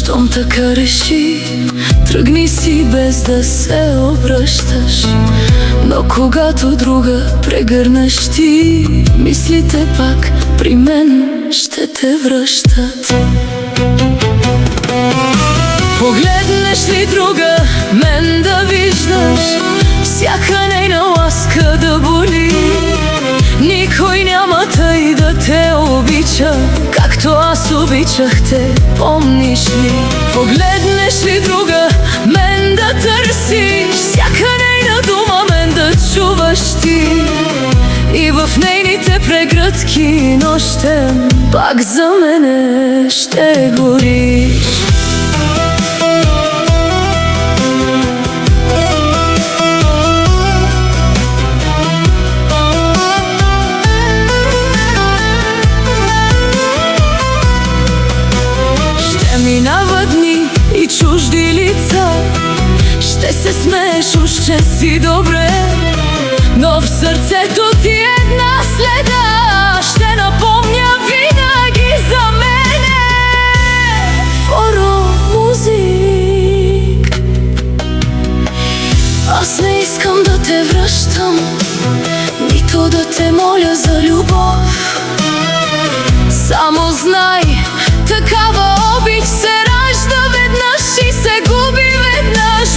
Щом така реши, тръгни си без да се обръщаш. Но когато друга прегърнеш ти, мислите пак при мен ще те връщат. Погледнеш ли друга, мен да виждаш, всяка нейна ласка да боли. Никой няма тъй да те обича, както аз обичах те, помниш ли? Погледнеш ли друга, мен да търсиш, всяка нейна дума мен да чуваш ти. И в нейните прегръдки нощем пак за мене ще гориш. Минава дни и чужди лица, ще се смееш, уж че си добре, но в сърцето ти една следа ще напомня винаги за мене. Форо музик. Аз не искам да те връщам, нито да те моля за любов. Само знай, такава обич се ражда веднъж и се губи веднъж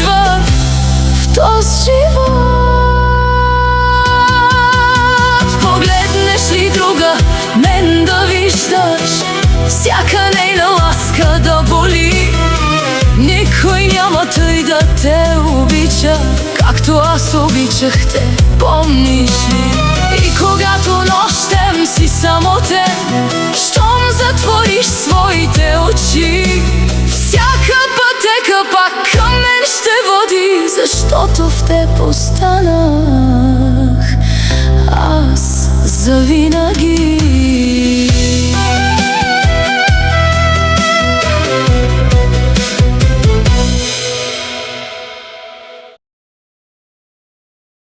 в този живот. Погледнеш ли друга, мен да виждаш, всяка нейна ласка да боли. Никой няма тъй да те обича, както аз обичах те, помниш ли? И когато нощем си самотен, щом затвориш своите очи, всяка пътека пак към мен ще води, защото в теб останах аз завинаги.